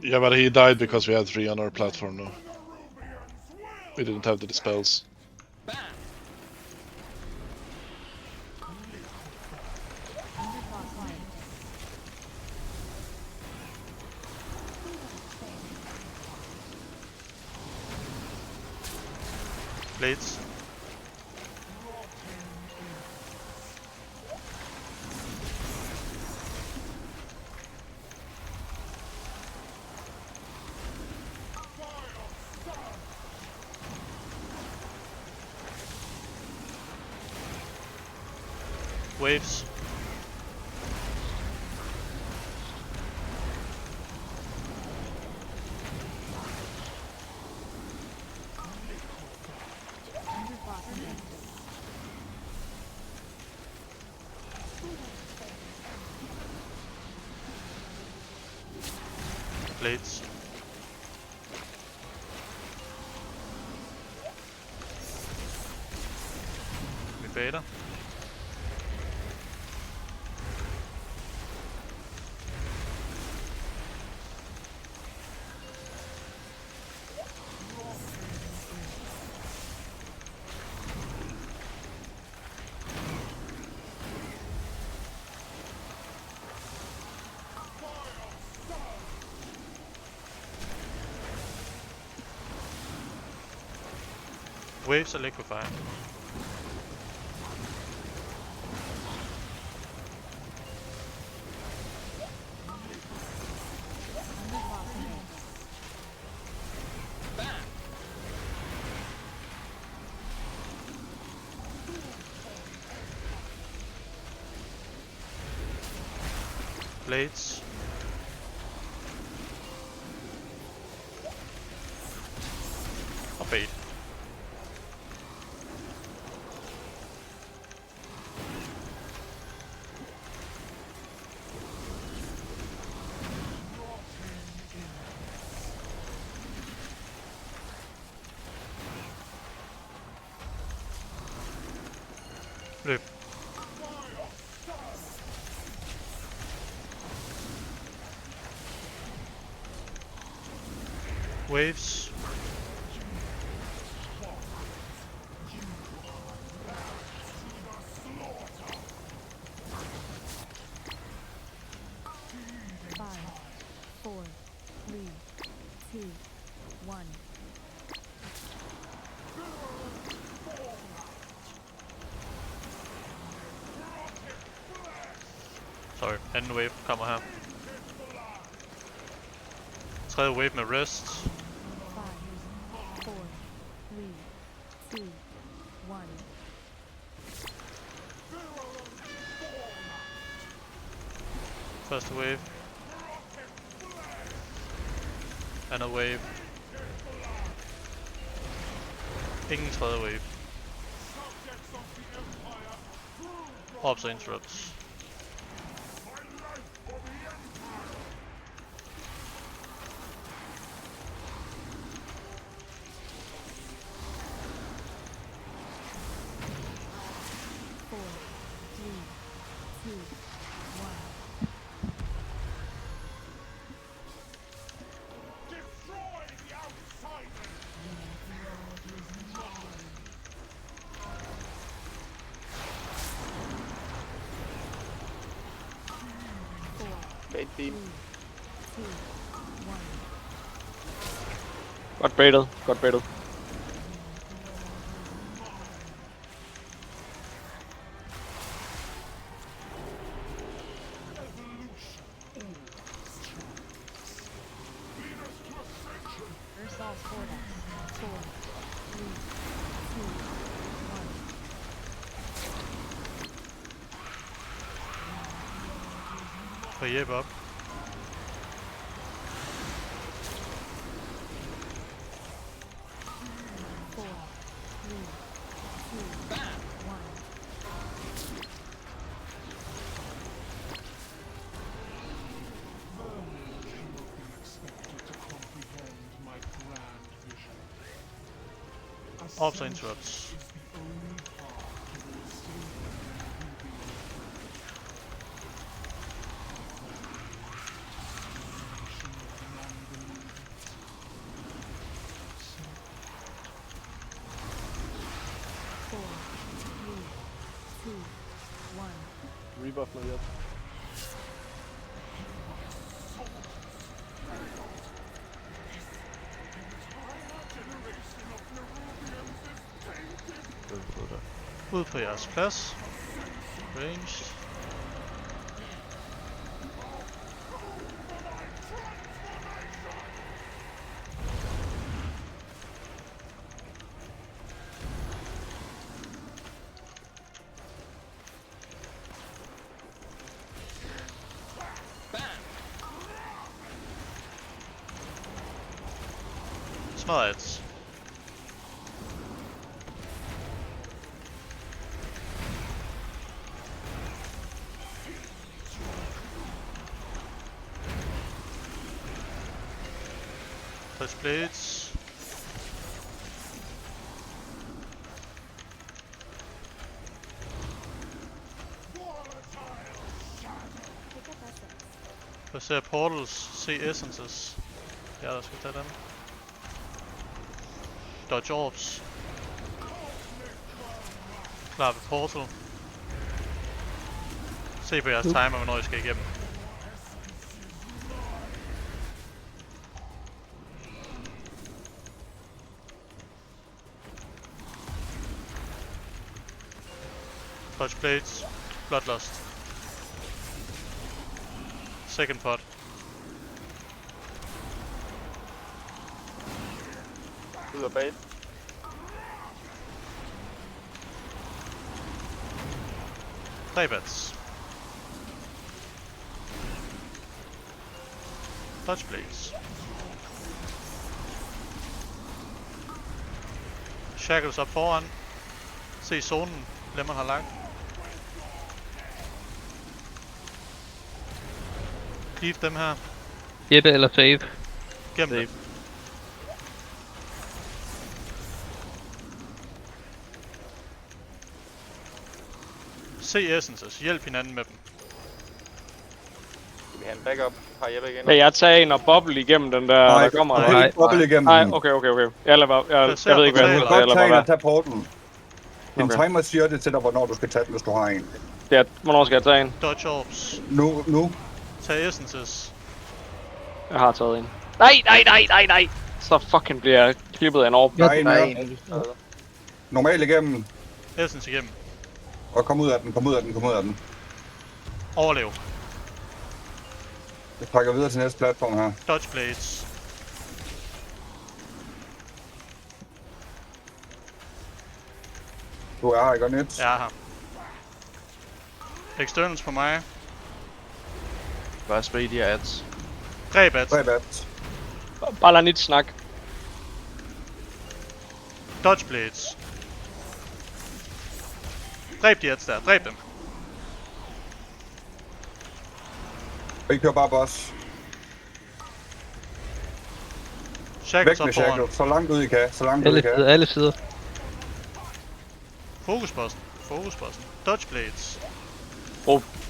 Yeah, but he died because we had 3 on our platform now. We didn't have the dispels. Blades. Waves. Blades. Vi baiter. Waves og liquefy. Blades. Og bait. Løb. Waves. Sorry, anden wave kommer her. Tredje wave med rest. Første wave. Anden wave. Ingen tredje wave. Ops og interrupts. Bait beam. Got baited, got baited. Få Jeppe op. Ops og interrupts. rebuff med hjælp. Ud på jeres plads. Ranged. Smadret. Touch blades. Placer portals, se essences. Ja, der skal tage dem. Dodge orbs. Klar ved portal. Se på jeres timer, hvornår I skal igennem. Touch blades. Bloodlust. Second pot. Ud af bait. Playbats. Touch blades. Shackles op foran. Se zonen, Lemon har lagt. Cleave dem her. Jeppe eller save? Gem dem. Se essences, hjælp hinanden med dem. Skal vi have en backup? Har Jeppe igen? Kan jeg tage en og bobble igennem den der, Nej, der kommer? du eller? kan ikke boble igennem. Nej, okay. Jeg ved ikke, hvad jeg Du hedder. kan Jeg godt lader tage en bare og tage porten. En Okay. timer siger det til dig, hvornår du skal tage den, hvis du har en. være. Hvornår skal jeg tage en? Dodge orbs. Nu. Tag essences. Jeg har taget en. Nej! Så fucking bliver jeg klippet af en orb. Nej, normalt igennem, Essence igennem. og kom ud af den. Overlev. Jeg trækker videre til næste platform her. Dodge blades. Du er her, ikke? Og nyt. Jeg er her. Externals på mig. Bare spray de her ads. Dræb at. Tre bats. Bare lad lidt snak. Dodge blades. Dræb de ads der. Dræb dem. Og I kører bare boss. Shackles Væk med op foran. shackle. Så langt ud I kan. Så langt ud I kan. Alle sider. Fokusbossen. Dodge blades.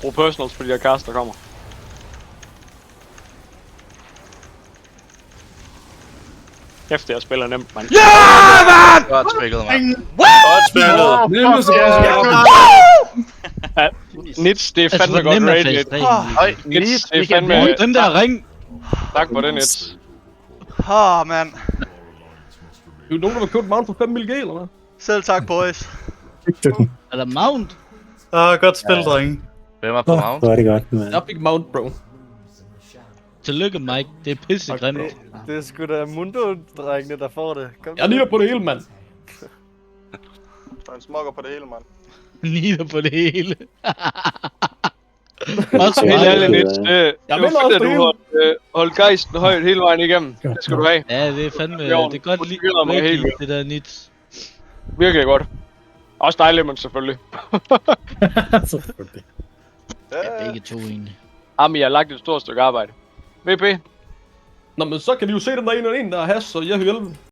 Brug personals på de her cast, der kommer. Efter jeg spiller nemt, mand. Godt spillet, mand. Godt spillet! Nits, det er Altså, fandme hvor godt nem er rated. phase 3? Høj, Nits, det er fandme... Den der ring! Tak for det, Nits. Mand. Du er nogen, der har købt mount for 5 mg, eller hvad? Selv tak, boys. Er der mount? Godt spil, drenge. hvem er på mount? Hvor er det godt, mand. Jeg fik mount, bro. Tillykke, Mike. Det er pissegrimt. Det er sgu da Mundo-drengene, der får det. Kom Jeg er lige på det hele, mand. Der er en smokker på det hele, mand. Nider på det hele. Også helt ærligt, Nits. Det Jeg var vil også fedt, at du holdt gejsten højt hele vejen igennem. Det skal du have. Ja, det er fandme... Det Jo, er godt du lige begynder mig helt vildt. det der nits. Virkelig godt. Også dejligt, men selvfølgelig. Selvfølgelig. Ja, begge to egentlig. Jamen, jeg har lagt et stort stykke arbejde. VP? Nå, men så kan vi jo se den der en og en, der er hash, så jeg hører